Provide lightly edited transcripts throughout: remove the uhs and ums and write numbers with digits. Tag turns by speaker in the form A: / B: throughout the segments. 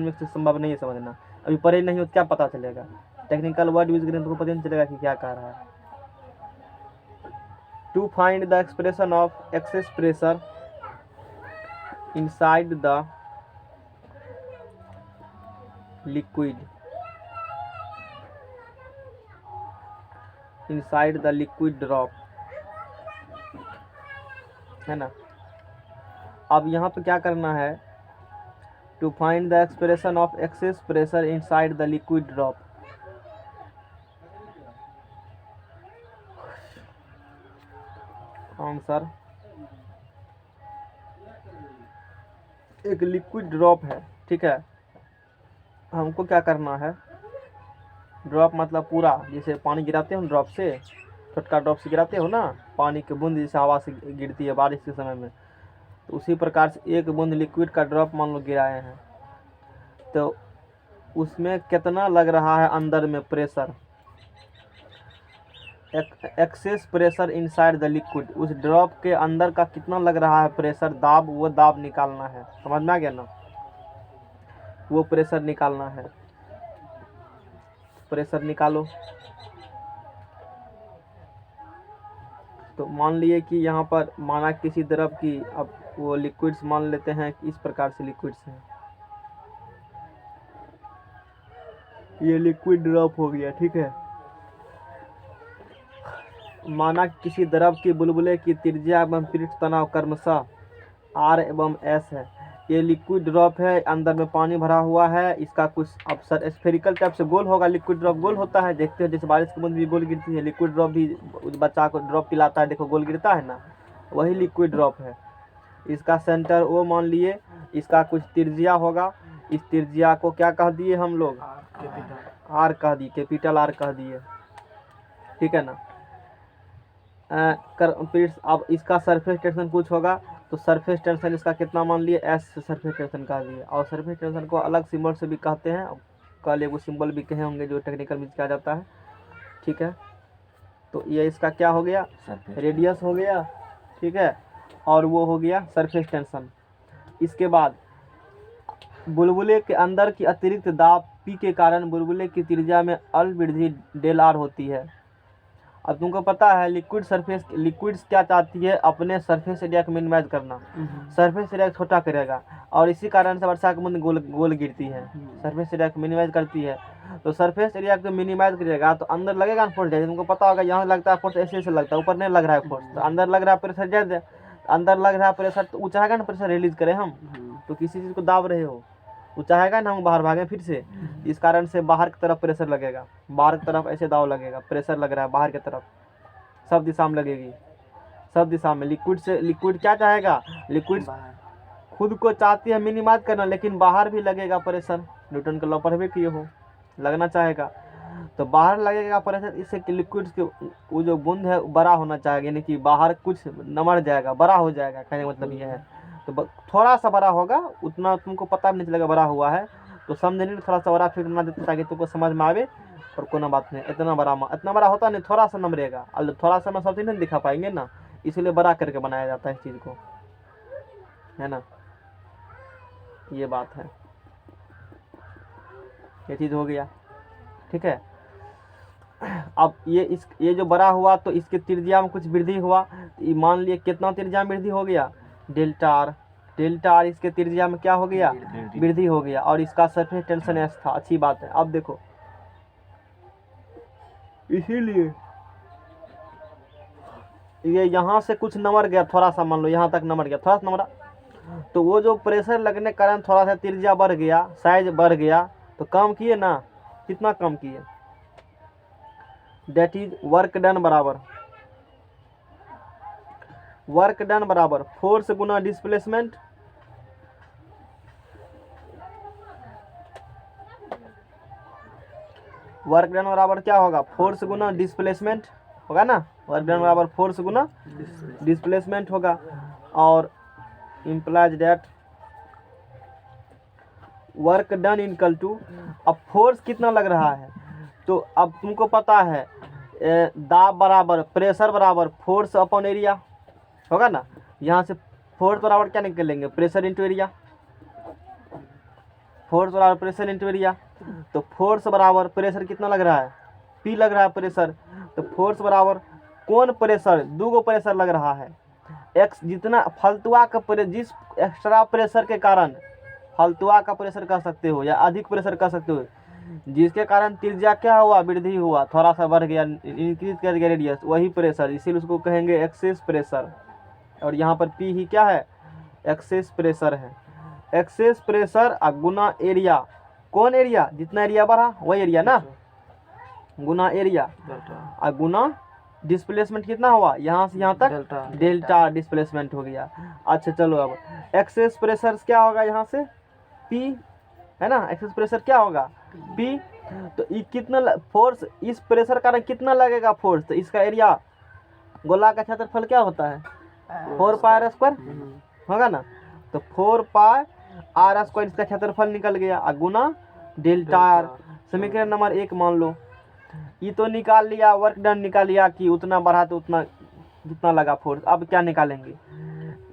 A: से संभव नहीं है समझना, अभी पढ़े नहीं हो तो क्या पता चलेगा। टेक्निकल वर्ड यूज करें तो पता नहीं चलेगा कि क्या कह रहा है। To find the expression of excess pressure inside the liquid drop, है ना। अब यहाँ पे क्या करना है, to find the expression of excess pressure inside the liquid drop. Answer, एक लिक्विड ड्रॉप है, ठीक है। हमको क्या करना है, ड्रॉप मतलब पूरा, जैसे पानी गिराते हो ड्रॉप से, छोटका ड्रॉप से गिराते हो ना, पानी की बूंद जैसे हवा से गिरती है बारिश के समय में, तो उसी प्रकार से एक बूंद लिक्विड का ड्रॉप मान लो गिराए हैं, तो उसमें कितना लग रहा है अंदर में pressure, access pressure inside the liquid, उस ड्रॉप के अंदर का कितना लग रहा है प्रेशर, दाब, वो दाब निकालना है। समझ में आ गया ना, वो प्रेशर निकालना है। प्रेशर निकालो। तो मान लिए कि यहाँ पर माना किसी द्रव की, अब वो लिक्विड्स मान लेते हैं कि इस प्रकार से लिक्विड्स हैं, ये लिक्विड ड्रॉप हो गया, ठीक है। माना किसी द्रव की बुलबुले की त्रिज्या एवं पृष्ठ तनाव क्रमशः R एवं S है, ये लिक्विड ड्रॉप है, अंदर में पानी भरा हुआ है, इसका कुछ अब स्फेरिकल टाइप से गोल होगा, लिक्विड ड्रॉप गोल होता है, देखते हो जैसे बारिश की बूंद भी गोल गिरती है, लिक्विड ड्रॉप भी बच्चा को ड्रॉप पिलाता है, देखो गोल गिरता है ना, वही लिक्विड ड्रॉप है। इसका सेंटर O मान लिए, इसका कुछ त्रिज्या होगा, इस त्रिज्या को क्या कह दिए हम लोग, R कह दिए, कैपिटल R कह दिए, ठीक है ना। अब इसका सरफेस टेंशन कुछ होगा, तो सरफेस टेंशन इसका कितना मान लिए, S सरफेस टेंशन कह दिए, और सरफेस टेंशन को अलग सिंबल से भी कहते हैं, कल एगो सिंबल भी कहे होंगे जो टेक्निकल में किया जाता है, ठीक है। तो ये इसका क्या हो गया, रेडियस हो गया, ठीक है, और वो हो गया सरफेस टेंशन। इसके बाद बुलबुले के अंदर की अतिरिक्त दाब P के कारण बुलबुले की त्रिज्या में अल्प वृद्धि डेल R होती है। अब तुमको पता है लिक्विड्स क्या चाहती है, अपने सरफेस एरिया को मिनिमाइज करना, सरफेस एरिया छोटा करेगा, और इसी कारण से वर्षा की बूंद गोल गोल गिरती है, सरफेस एरिया को मिनिमाइज करती है। तो सरफेस एरिया को मिनिमाइज करेगा तो अंदर लगेगा ना फोर्स, जैसे तुमको पता होगा यहाँ लगता है फोर्स, ऐसे ऐसे लगता है, ऊपर नहीं लग रहा है फोर्स, तो अंदर लग रहा है प्रेशर ज़्यादा, अंदर लग रहा है प्रेशर, तो ऊँचा है ना प्रेशर रिलीज करें हम, तो किसी चीज़ को दाब रहे हो, ऊँचा है ना, हम बाहर भागें फिर से, इस कारण से बाहर की तरफ प्रेशर लगेगा, बाहर की तरफ ऐसे दाव लगेगा, प्रेशर लग रहा है बाहर की तरफ, सब दिशा में लगेगी, सब दिशा में। लिक्विड क्या चाहेगा, लिक्विड खुद को चाहती है मिनिमाइज करना, लेकिन बाहर भी लगेगा प्रेशर, न्यूटन का लॉ पढ़ किए हो, लगना चाहेगा, तो बाहर लगेगा प्रेशर, इससे लिक्विड के वो जो बूंद है बड़ा होना चाहिए, यानी कि बाहर कुछ नमड़ जाएगा, बड़ा हो जाएगा, कहने का मतलब ये है। तो थोड़ा सा बड़ा होगा, उतना तुमको पता भी नहीं चलेगा बड़ा हुआ है, तो समझने में थोड़ा सा बड़ा फिर बना देते ताकि तुमको समझ में आवे, और कोई बात नहीं, इतना बड़ा होता नहीं, थोड़ा सा नमरेगा, और थोड़ा सा में सब चीज़ नहीं दिखा पाएंगे ना, इसलिए बड़ा करके बनाया जाता है इस चीज़ को, है ना, ये बात है, ये चीज़ हो गया, ठीक है। अब ये जो बड़ा हुआ तो इसके त्रिज्या में कुछ वृद्धि हुआ, तो मान लिए कितना त्रिज्या में वृद्धि हो गया, डेल्टा आर इसके त्रिज्या में क्या हो गया, वृद्धि हो गया, और इसका सरफेस टेंशन S था, अच्छी बात है। अब देखो, इसीलिए ये यहाँ से कुछ नमर गया, थोड़ा सा मान लो यहाँ तक नमर गया, थोड़ा सा नमरा, तो वो जो प्रेशर लगने के कारण थोड़ा सा त्रिज्या बढ़ गया, साइज बढ़ गया, तो कम किए ना, कितना कम किए, दैट इज वर्क डन बराबर फोर्स गुना डिस्प्लेसमेंट, वर्क डन बराबर क्या होगा, फोर्स गुना डिस्प्लेसमेंट होगा ना, वर्क डन बराबर फोर्स गुना डिस्प्लेसमेंट होगा, और implies that work done equal to, अब फोर्स कितना लग रहा है, तो अब तुमको पता है दाब बराबर प्रेशर बराबर फोर्स अपॉन एरिया होगा ना, यहाँ से फोर्स बराबर क्या निकलेंगे, प्रेशर इंटू एरिया, फोर्स बराबर प्रेशर इंटू एरिया। तो फोर्स बराबर प्रेशर कितना लग रहा है, P लग रहा है प्रेशर। तो फोर्स बराबर कौन प्रेशर, दो प्रेशर लग रहा है। एक्स जितना फालतुआ का जिस एक्स्ट्रा प्रेशर के कारण फालतुआ का प्रेशर कह सकते हो या अधिक प्रेशर कह सकते हो, जिसके कारण त्रिज्या क्या हुआ, वृद्धि हुआ, थोड़ा सा बढ़ गया, इंक्रीज कर गया रेडियस, वही प्रेशर, इसीलिए उसको कहेंगे एक्सेस प्रेशर। और यहाँ पर P ही क्या है, एक्सेस प्रेशर है। एक्सेस प्रेशर गुना एरिया, कौन एरिया, जितना एरिया बढ़ा वही एरिया ना, गुना एरिया और गुना डिस्प्लेसमेंट कितना हुआ, यहाँ से यहाँ तक डेल्टा डिस्प्लेसमेंट हो गया। अच्छा चलो अब एक्सेस प्रेशर क्या होगा, यहाँ से P है ना, एक्सेस प्रेशर क्या होगा P। तो ये कितना फोर्स, इस प्रेशर कारण कितना लगेगा फोर्स, तो इसका एरिया, गोला का क्षेत्रफल क्या होता है 4πr² होगा ना। तो 4πr² इसका क्षेत्रफल निकल गया गुना डेल्टा आर। समीकरण नंबर 1 मान लो, ये तो निकाल लिया, वर्क डन निकाल लिया कि उतना बढ़ा तो उतना जितना लगा फोर्स। अब क्या निकालेंगे,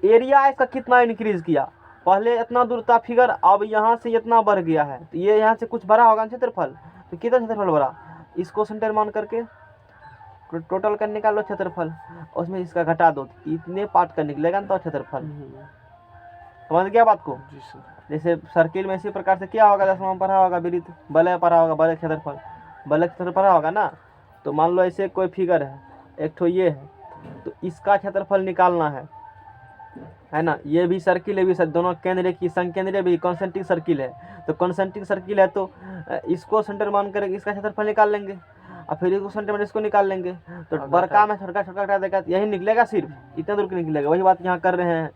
A: एरिया इसका कितना इंक्रीज किया, पहले इतना दूर था फिगर, अब यहाँ से इतना बढ़ गया है, तो ये यहाँ से कुछ बढ़ा होगा क्षेत्रफल, तो कितना क्षेत्रफल बढ़ा, इसको सेंटर मान करके टोटल कर निकालो क्षेत्रफल, उसमें इसका घटा दो, इतने पार्ट का निकलेगा ना तो क्षेत्रफल। समझ गया बात को। जैसे सर्किल में इसी प्रकार से क्या होगा, 10वां में पढ़ा होगा वृत्त, वलय पढ़ा होगा, वलय क्षेत्रफल, वलय क्षेत्रफल पढ़ा होगा ना। तो मान लो ऐसे कोई फिगर है, एक ठो ये है, तो इसका क्षेत्रफल निकालना है ना। ये भी सर्किल है, भी दोनों केंद्र की संकेंद्रीय भी कॉन्सेंट्रिक सर्किल है, तो कॉन्सेंट्रिक सर्किल है तो इसको सेंटर मान कर इसका क्षेत्रफल निकाल लेंगे और फिर इसको सेंटर मान इसको निकाल लेंगे, तो बड़का में छोटा छोटा हटा देगा, यही निकलेगा, सिर्फ इतना दूर के निकलेगा। वही बात यहाँ कर रहे हैं।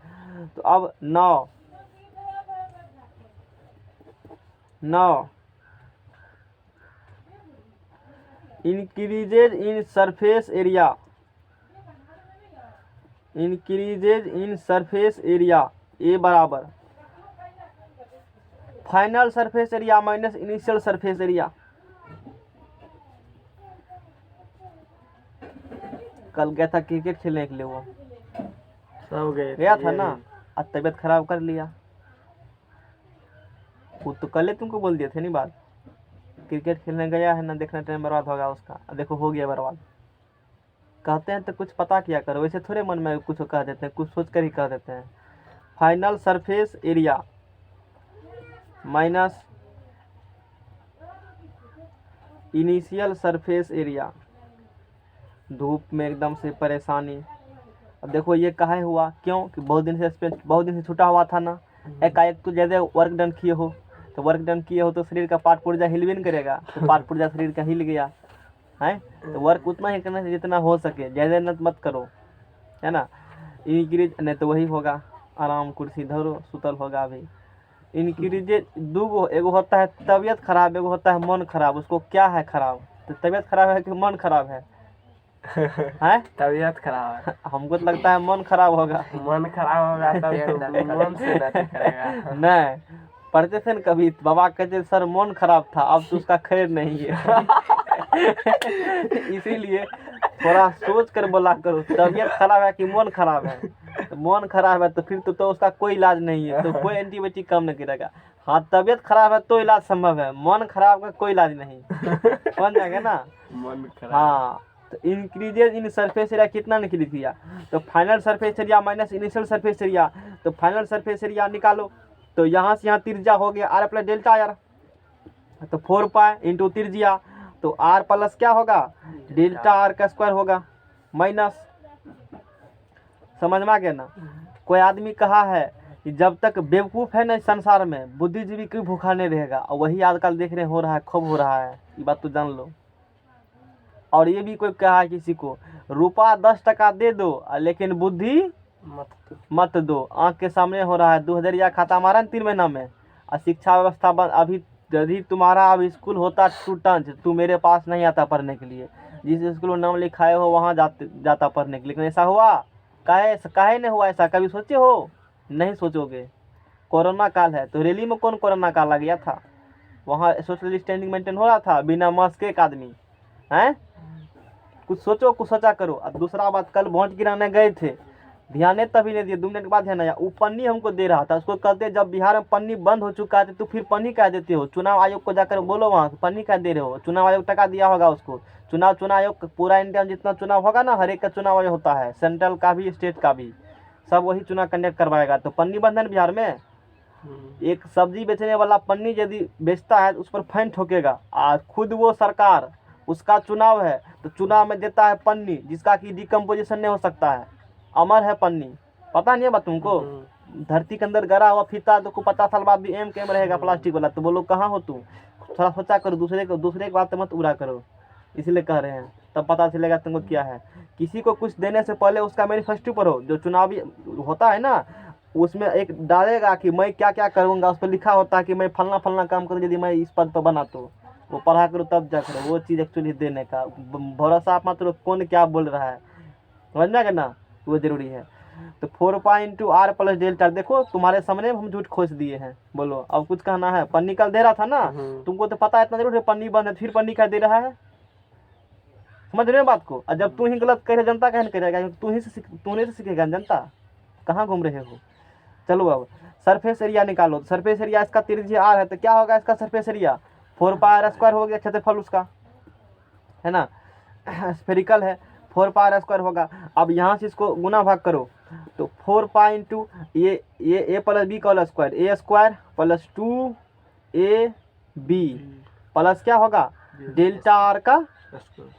A: तो अब 9 increases in surface area, increases in surface area A बराबर final surface area minus initial surface area. कल गया था क्रिकेट खेलने के लिए, वो
B: सब
A: गया था ना, आज तबीयत खराब कर लिया। वो तो कल तुमको बोल दिए थे नहीं बात, क्रिकेट खेलने गया है ना, देखना टाइम बर्बाद होगा उसका, देखो हो गया बर्बाद। कहते हैं तो कुछ पता किया करो, वैसे थोड़े मन में कुछ कह देते हैं, कुछ सोच कर ही कह देते हैं। Final surface area minus initial surface area. धूप में एकदम से परेशानी। अब देखो ये काहे हुआ, क्यों कि बहुत दिन से छूटा हुआ था ना, एकाएक तो ज़्यादा वर्क डन किए हो, तो वर्क डन किए हो तो शरीर का पार्ट पुर्जा हिल भी नहीं करेगा, तो पार्ट पुर्जा शरीर का हिल गया है, तो वर्क उतना ही करना चाहिए जितना हो सके, ज़्यादा मत करो, है ना। इंक्रीज नहीं तो वही होगा, आराम कुर्सी धरो सुतल होगा। अभी इंक्रीज दो, एगो होता है तबीयत खराब, एगो होता है मन खराब। उसको क्या है खराब, तो तबीयत खराब है कि मन खराब है हैं?
B: तबीयत खराब है।
A: हमको तो लगता है मन खराब होगा।
B: मन खराब होगा तब तो मन से दर्द करेगा।
A: नहीं पढ़ते थे ना कभी, बाबा कहते सर मन खराब था, अब तो उसका खैर नहीं है। इसीलिए थोड़ा सोच कर बोला करो, तबीयत खराब है कि मन खराब है। तो मन खराब है तो फिर तो उसका कोई इलाज नहीं है, तो कोई एंटीबायोटिक काम नहीं करेगा। हाँ तबीयत खराब है तो इलाज संभव है, मन खराब का कोई इलाज नहीं। समझ जाएंगे ना।
B: मन खराब।
A: हाँ तो इंक्रीजेज इन सरफेस एरिया कितना निकली किया, तो final surface area minus initial surface area. तो फाइनल सरफेस एरिया निकालो, तो यहाँ से यहाँ त्रिज्या हो गया r प्लस डेल्टा आर, तो 4π इंटू त्रिज्या, तो r प्लस क्या होगा डेल्टा आर का स्क्वायर होगा माइनस। समझ में आ गया ना। कोई आदमी कहा है कि जब तक बेवकूफ़ है ना इस संसार में, बुद्धिजीवी कोई भूखा नहीं रहेगा, और वही आजकल देख रहे हो रहा है, खूब हो रहा है, ये बात तो जान लो। और ये भी कोई कहा है किसी को, रुपया 10 टका दे दो लेकिन बुद्धि मत दो। आँख के सामने हो रहा है, 2000 खाता हमारा 3 महीना में, और शिक्षा व्यवस्था बंद। अभी यदि तुम्हारा अब स्कूल होता टूटंच, तू मेरे पास नहीं आता पढ़ने के लिए, जिस स्कूल में नाम लिखाए हो वहाँ जाता पढ़ने के लिए। लेकिन ऐसा हुआ, काहे नहीं हुआ ऐसा, कभी सोचे हो? नहीं सोचोगे। कोरोना काल है, तो रैली में कौन कोरोना काल आ गया था, वहाँ सोशल डिस्टेंसिंग मेंटेन हो रहा था, बिना मास्क के एक आदमी हैं। कुछ सोचो, कुछ सोचा करो। और दूसरा बात, कल वोट गिराने गए थे, ध्यान है तभी नहीं दिया, 2 मिनट के बाद ध्यान आया। वो पन्नी हमको दे रहा था, उसको कहते जब बिहार में पन्नी बंद हो चुका है तो फिर पन्नी कह देते हो? चुनाव आयोग को जाकर बोलो वहाँ पन्नी कह दे रहे हो? चुनाव आयोग टका दिया होगा उसको। चुनाव आयोग पूरा इंडिया में जितना चुनाव होगा ना, हर एक का चुनाव आयोग होता है, सेंट्रल का भी स्टेट का भी, सब वही चुनाव कंडक्ट करवाएगा। तो पन्नी बंद है ना बिहार में। एक सब्जी बेचने वाला पन्नी यदि बेचता है तो उस पर फाइन ठोकेगा। आज खुद वो सरकार, उसका चुनाव है तो चुनाव में देता है पन्नी, जिसका कि डिकम्पोजिशन नहीं हो सकता है, अमर है पन्नी। पता नहीं है बात तुमको? धरती के अंदर गड़ा हुआ फीता तो 50 साल बाद भी एम के एम रहेगा प्लास्टिक वाला। तो बोलो कहाँ हो तुम? थोड़ा सोचा करो, दूसरे की बात मत उड़ा करो, इसलिए कह रहे हैं, तब पता चलेगा तुमको क्या है। किसी को कुछ देने से पहले उसका मैनिफेस्टो पढ़ो, जो चुनावी होता है ना उसमें एक डालेगा कि मैं क्या क्या करूँगा, उस पर लिखा होता है कि मैं फलना फलना काम करूँ यदि मैं इस पद पर बना, तो वो पढ़ा करो तब जा करो वो चीज़ एक्चुअली देने का। भरोसा आप मत, कौन क्या बोल रहा है, समझना ना, वो जरूरी है। तो 4 pi into r plus delta, देखो तुम्हारे सामने हम झूठ खोज दिए हैं। बोलो अब कुछ कहना है? पन्नी कल दे रहा था ना, तुमको तो पता है इतना जरूर है पन्नी बंद है, फिर पन्नी क्या दे रहा है? समझ रहे हो बात को? और जब तू ही गलत कह रहे जनता कहने करेगा, तूने से सीखेगा जनता, कहाँ घूम रहे हो? चलो अब सरफेस एरिया निकालो। सरफेस एरिया इसका त्रिज्या आर है तो क्या होगा इसका surface area? 4 pi r square हो गया क्षेत्रफल उसका, है ना, स्फेरिकल है, 4 पाई आर स्क्वायर होगा। अब यहाँ से इसको गुना भाग करो तो 4 पाई इंटू ये ए प्लस बी का होल स्क्वायर, ए स्क्वायर प्लस 2ab प्लस क्या होगा डेल्टा आर का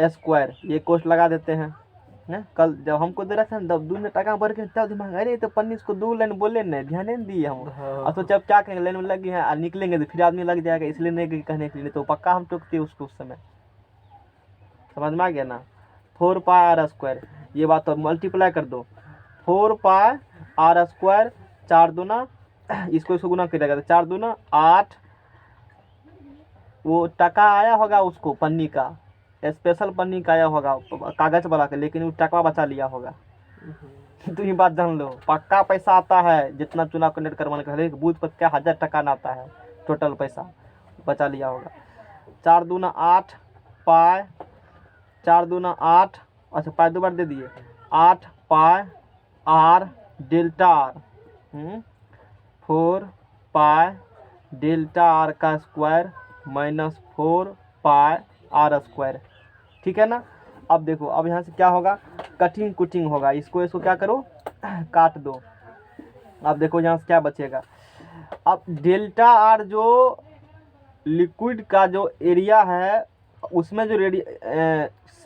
A: स्क्वायर। ये कोष्ट लगा देते हैं ना। कल जब हमको दे रहा था ना 2 मिनट टका भर के तब दिमाग, अरे तो पन्नी इसको 2 लाइन बोले नहीं, ध्यान नहीं दिए हम। और तो जब क्या कहेंगे लाइन में लग गए हैं, निकलेंगे तो फिर आदमी लग जाएगा, इसलिए नहीं कहने के लिए, तो पक्का हम टोकते उसको उस समय। समझ में आ गया ना? 4 पाई आर स्क्वायर, ये बात तो मल्टीप्लाई कर दो, 4 पाई आर स्क्वायर 4 दूना, इसको गुना करेगा तो 4 दूना 8, वो टका आया होगा उसको पन्नी का, स्पेशल पन्नी का आया होगा कागज वाला का, लेकिन वो टका बचा लिया होगा। तो ये बात जान लो, पक्का पैसा आता है जितना चुनाव कंडक्ट करवाने का, हर एक बूथ पर क्या 1000 टका ना आता है, टोटल पैसा बचा लिया होगा। 4 दूना 8 पाई, 4 दूना 8, अच्छा पाई 2 बार दे दिए, 8 pi r delta r, 4 pi delta r का square minus 4 pi r square, ठीक है ना। अब देखो अब यहाँ से क्या होगा, कटिंग कुटिंग होगा, इसको क्या करो काट दो। अब देखो यहाँ से क्या बचेगा, अब डेल्टा आर जो लिक्विड का जो एरिया है उसमें जो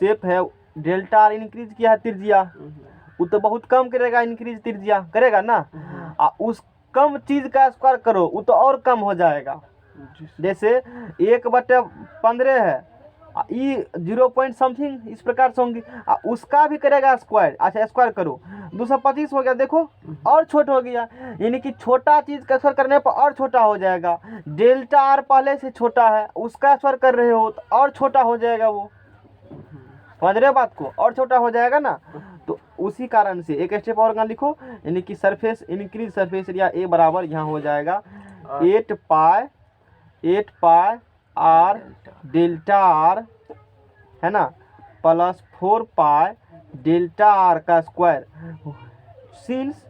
A: शेप है, डेल्टा आर इंक्रीज किया है त्रिज्या, वो तो बहुत कम करेगा, इंक्रीज त्रिज्या करेगा ना। उस कम चीज का स्क्वायर करो वो तो और कम हो जाएगा। जैसे 1/15 है, ई 0 पॉइंट समथिंग इस प्रकार से होंगी, उसका भी करेगा स्क्वायर। अच्छा स्क्वायर करो, 225 हो गया, देखो और छोटा हो गया, यानी कि छोटा चीज का स्क्वायर करने पर और छोटा हो जाएगा। डेल्टा आर पहले से छोटा है, उसका स्क्वायर कर रहे हो तो और छोटा हो जाएगा, वो समझ रहे हो बात को, और छोटा हो जाएगा ना। तो उसी कारण से एक स्टेप और लिखो, यानी कि surface increase surface area A बराबर यहाँ हो जाएगा 8 पाई आर डेल्टा आर, है ना, प्लस 4 पाई डेल्टा आर का square. Since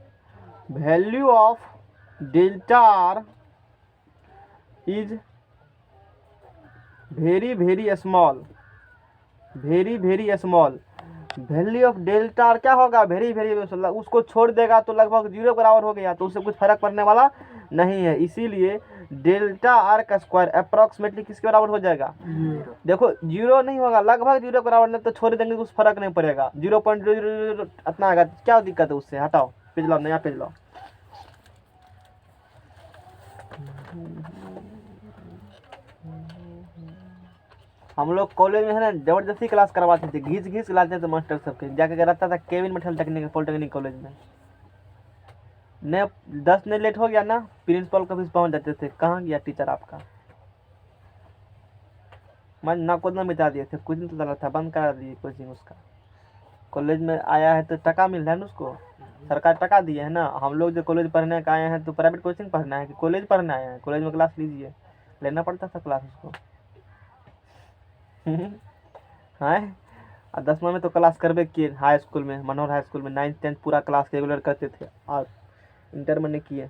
A: value of delta R is very small, very small, value of delta R क्या होगा वेरी उसको छोड़ देगा तो लगभग 0 बराबर हो गया, तो उससे कुछ फर्क पड़ने वाला नहीं है। इसीलिए डेल्टा आर का स्क्वायर अप्रोक्सीमेटली किसके बराबर हो जाएगा? देखो 0 नहीं होगा, लगभग 0 बराबर, नहीं तो छोड़ देंगे कुछ फर्क नहीं पड़ेगा, 0.00 इतना आएगा, क्या दिक्कत है उससे, हटाओ, पेज लाओ, नया पेज लाओ। हम लोग कॉलेज में है ना जबरदस्ती क्लास करवाते थे, घींच लाते थे मास्टर सबके, जाके रहता था केविन मठल पॉलिटेक्निक कॉलेज में। ने 10 मिनट लेट हो गया ना, प्रिंसिपल के ऑफिस पहुंच जाते थे, कहाँ गया टीचर आपका, मैं ना खुद ना मिटा दिए थे, कुछ नहीं चला था, बंद करा दिए कोचिंग उसका। कॉलेज में आया है तो टका मिल रहा है ना उसको, सरकार टका दिए है ना। हम लोग जो कॉलेज पढ़ने का आए हैं तो प्राइवेट कोचिंग पढ़ना है कि कॉलेज पढ़ने आए हैं, कॉलेज में क्लास लीजिए, लेना पड़ता था क्लास उसको। हाँ और 10वां में तो क्लास करबे किए हाई स्कूल में, मनोहर हाई स्कूल में 9th 10th पूरा क्लास रेगुलर करते थे। और इंटर में नहीं किए,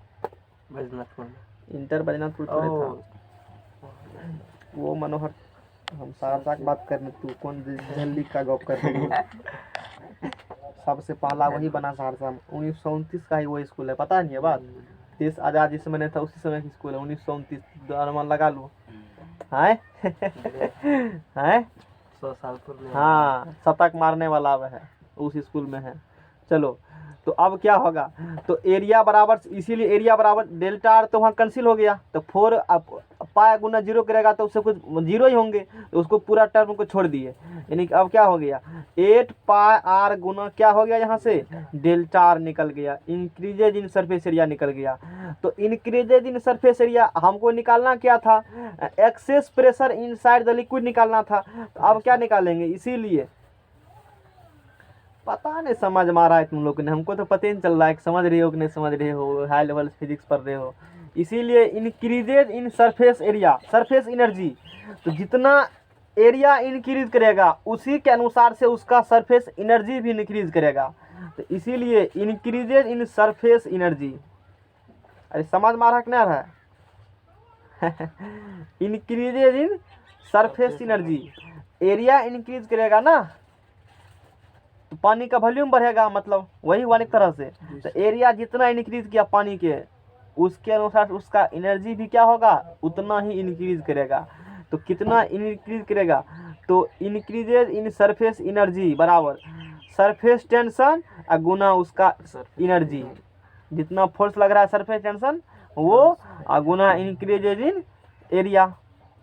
B: बैजनाथपुर में।
A: इंटर बजनाथपुर थोड़े था,
B: ओ,
A: वो मनोहर। हम सहरसा की बात करने, तू कौन दिल्ली का गप कर रही है? सबसे पहला वही बना सहरसा में, 1929 का ही वो स्कूल है, पता नहीं है बात? देश आज़ाद जिस समय नहीं था उसी समय की स्कूल है, 1929 अनुमान लगा लो। है हैं?
B: 100 साल पूर्व।
A: हाँ, शतक मारने वाला वह है, उस स्कूल में है। चलो, तो अब क्या होगा, तो एरिया बराबर, इसीलिए एरिया बराबर डेल्टा आर तो वहाँ कैंसिल हो गया, तो 4 पाई गुना 0 करेगा तो उससे कुछ 0 ही होंगे, तो उसको पूरा टर्म को छोड़ दिए। यानी कि अब क्या हो गया, 8 पाई आर गुना क्या हो गया, यहाँ से डेल्टा आर निकल गया, इंक्रीजेज इन सरफेस एरिया निकल गया। तो इंक्रीजेज इन सरफेस एरिया हमको निकालना क्या था, access pressure inside the liquid निकालना था। तो अब क्या निकालेंगे, इसीलिए पता नहीं समझ में आ रहा है तुम लोग ने, हमको तो पता ही नहीं चल रहा है कि समझ रहे हो कि नहीं समझ रहे हो, हाई लेवल फिजिक्स पढ़ रहे हो। इसीलिए increases in surface area, surface energy, तो जितना एरिया इंक्रीज करेगा उसी के अनुसार से उसका सरफेस एनर्जी भी इंक्रीज करेगा। तो इसीलिए इंक्रीजेज इन सरफेस एनर्जी, अरे समझ में आ रहा कि नहीं आ रहा है? Increases in surface energy, area increase करेगा ना तो पानी का वॉल्यूम बढ़ेगा, मतलब वही हुआ एक तरह से। तो एरिया जितना इंक्रीज किया पानी के, उसके अनुसार उसका एनर्जी भी क्या होगा, उतना ही इंक्रीज करेगा। तो कितना इंक्रीज करेगा, तो इंक्रीजेज इन सरफेस एनर्जी बराबर सरफेस टेंशन गुना उसका एनर्जी, जितना फोर्स लग रहा है सरफेस टेंशन वो गुना इंक्रीजेज इन एरिया।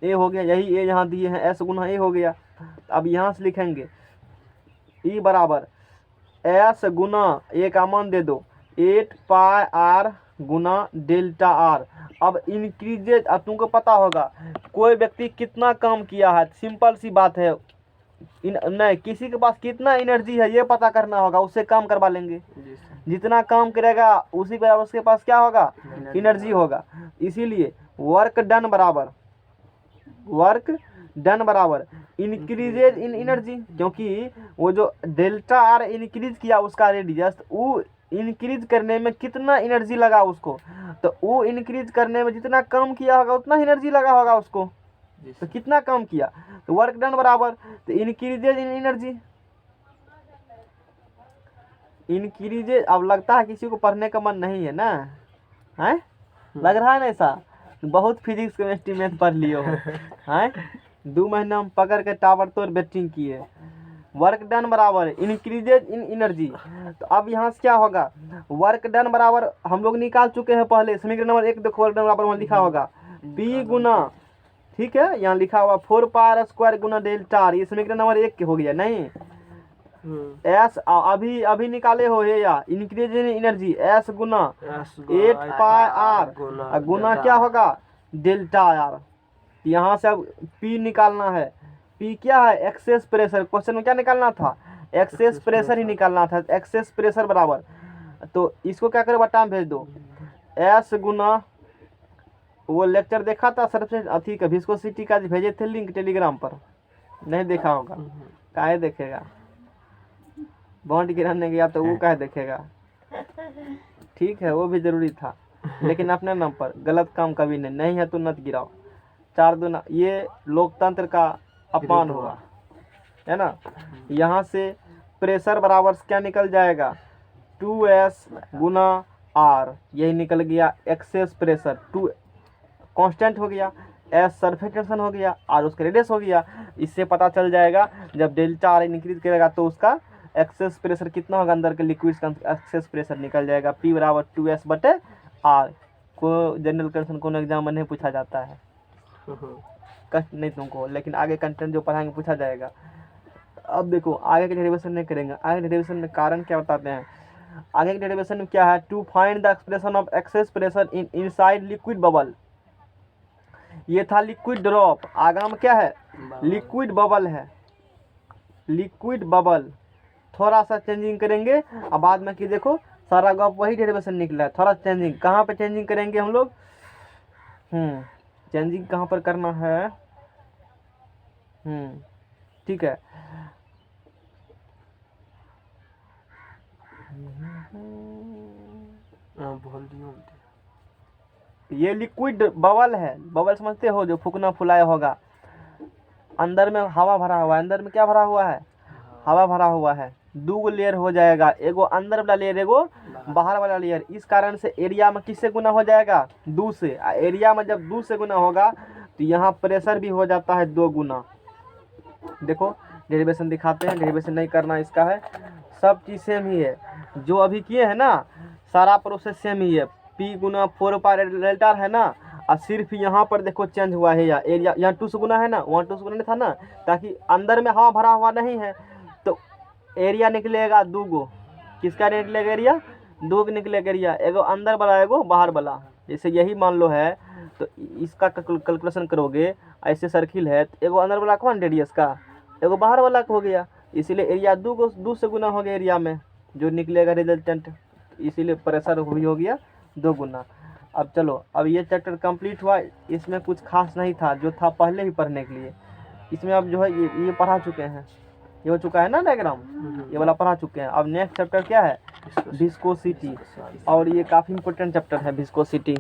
A: ए हो गया, यही ए यहाँ दिए हैं, एस गुना ए हो गया। अब यहाँ से लिखेंगे ई बराबर एस गुना ए का मान दे दो 8 pi r Guna delta are. अब इंक्रीजेज, अब तुमको पता होगा कोई व्यक्ति कितना काम किया है, सिंपल सी बात है, नहीं किसी के पास कितना एनर्जी है ये पता करना होगा, उससे काम करवा लेंगे। जितना काम करेगा उसी बराबर उसके पास क्या होगा, एनर्जी होगा। इसीलिए वर्क डन बराबर, वर्क डन बराबर इंक्रीजेज इन एनर्जी, क्योंकि वो जो डेल्टा आर इंक्रीज किया उसका रेडियस, वो इंक्रीज करने में कितना एनर्जी लगा उसको, तो वो इंक्रीज करने में जितना काम किया होगा उतना एनर्जी लगा होगा उसको। तो कितना काम किया, तो वर्क डन बराबर, तो इंक्रीजेज इन एनर्जी, इंक्रीजेज। अब लगता है किसी को पढ़ने का मन नहीं है ना, है लग रहा है ना ऐसा, बहुत फिजिक्स केमिस्ट्री मैथ पढ़ लिए हो हैं, 2 महीना हम पकड़ के टावर तोड़ बैटिंग किए। वर्क डन बराबर इंक्रीजेज इन एनर्जी, तो अब यहाँ से क्या होगा, वर्क डन बराबर हम लोग निकाल चुके हैं पहले, समीकरण नंबर 1 देखो, वर्क डन बराबर वहाँ लिखा होगा पी गुना, ठीक है यहाँ लिखा हुआ 4 पाई आर स्क्वायर गुना डेल्टा आर, ये समीकरण नंबर 1 हो गया नहीं। एस अभी निकाले हो ये, या इंक्रीज इन एनर्जी एस गुना 8 पाई आर गुना क्या होगा डेल्टा आर। यहाँ से अब पी निकालना है, पी क्या है, एक्सेस प्रेशर, क्वेश्चन में क्या निकालना था, एक्सेस प्रेशर ही निकालना था। एक्सेस प्रेशर बराबर, तो इसको क्या करो बटा में भेज दो, एस गुना, वो लेक्चर देखा था सरफेस अथी का विस्कोसिटी का, भेजे थे लिंक टेलीग्राम पर, नहीं देखा होगा, काहे देखेगा, बॉन्ड गिराने गया तो वो काहे देखेगा, ठीक है वो भी जरूरी था, लेकिन अपने नाम पर गलत काम कभी नहीं है तो नत गिराओ, 4 दूना, ये लोकतंत्र का अपमान हुआ है ना। यहाँ से प्रेशर बराबर क्या निकल जाएगा, 2s गुना आर, यही निकल गया एक्सेस प्रेशर, 2 कांस्टेंट हो गया, एस सरफेस टेंशन हो गया, आर उसका रेडियस हो गया। इससे पता चल जाएगा जब डेल्टा आर इंक्रीज करेगा तो उसका एक्सेस प्रेशर कितना होगा, अंदर के लिक्विड का एक्सेस प्रेशर निकल जाएगा, पी बराबर 2s बटे आर। को जनरल कंडीशन कोनो एग्जाम में नहीं पूछा जाता है, कष्ट नहीं तुमको, लेकिन आगे कंटेंट जो पढ़ाएंगे पूछा जाएगा। अब देखो आगे के डेरिवेशन नहीं करेंगे, आगे डेरिवेशन में कारण क्या बताते हैं, आगे के डेरिवेशन में क्या है, to find the expression of excess pressure in inside liquid bubble, ये था लिक्विड ड्रॉप, आगे में क्या है लिक्विड बबल है, लिक्विड बबल थोड़ा सा चेंजिंग करेंगे, अब बाद में कि देखो सारा गप वही डेरिवेशन निकला है, थोड़ा चेंजिंग, कहाँ पे चेंजिंग करेंगे हम लोग, चेंजिंग कहाँ पर करना है, ठीक है,
B: वॉल्यूम
A: ये लिक्विड बबल है, बबल समझते हो, जो फूकना फुलाया होगा। अंदर में हवा भरा हुआ है, अंदर में क्या भरा हुआ है, हवा भरा हुआ है। 2 लेयर हो जाएगा, एगो अंदर वाला लेयर, एगो बाहर वाला लेयर। इस कारण से एरिया में किससे गुना हो जाएगा, 2 से। एरिया में जब 2 से गुना होगा तो यहाँ प्रेशर भी हो जाता है 2 गुना। देखो डेरिवेशन दिखाते हैं, डेरिवेशन नहीं करना इसका है, सब चीज़ सेम ही है जो अभी किए हैं ना, सारा प्रोसेस सेम ही है। P गुना 4 पाई डेल्टा है ना, और सिर्फ यहाँ पर देखो चेंज हुआ है, या एरिया यहाँ 2 से गुना है ना, वहाँ 2 से गुना नहीं था ना, ताकि अंदर में हवा भरा हुआ नहीं है तो एरिया निकलेगा 2 गो। किसका निकलेगा एरिया, 2 गो निकलेगा एरिया, एगो अंदर वाला एगो बाहर वाला। जैसे यही मान लो है तो इसका कैलकुलेशन करोगे, ऐसे सर्किल है तो एगो अंदर वाला कौन रेडियस का, एगो बाहर वाला का हो गया, इसीलिए एरिया 2 से गुना हो गया एरिया में जो निकलेगा रिजल्टेंट, इसीलिए प्रेशर भी हो गया 2 गुना। अब चलो, अब ये चैप्टर कंप्लीट हुआ। इसमें कुछ खास नहीं था, जो था पहले ही पढ़ने के लिए। इसमें अब जो है ये पढ़ा चुके हैं, ये हो चुका है ना डायग्राम, ये वाला पढ़ा चुके हैं। अब नेक्स्ट चैप्टर क्या है, विस्कोसिटी, और ये काफ़ी इंपॉर्टेंट चैप्टर है विस्कोसिटी।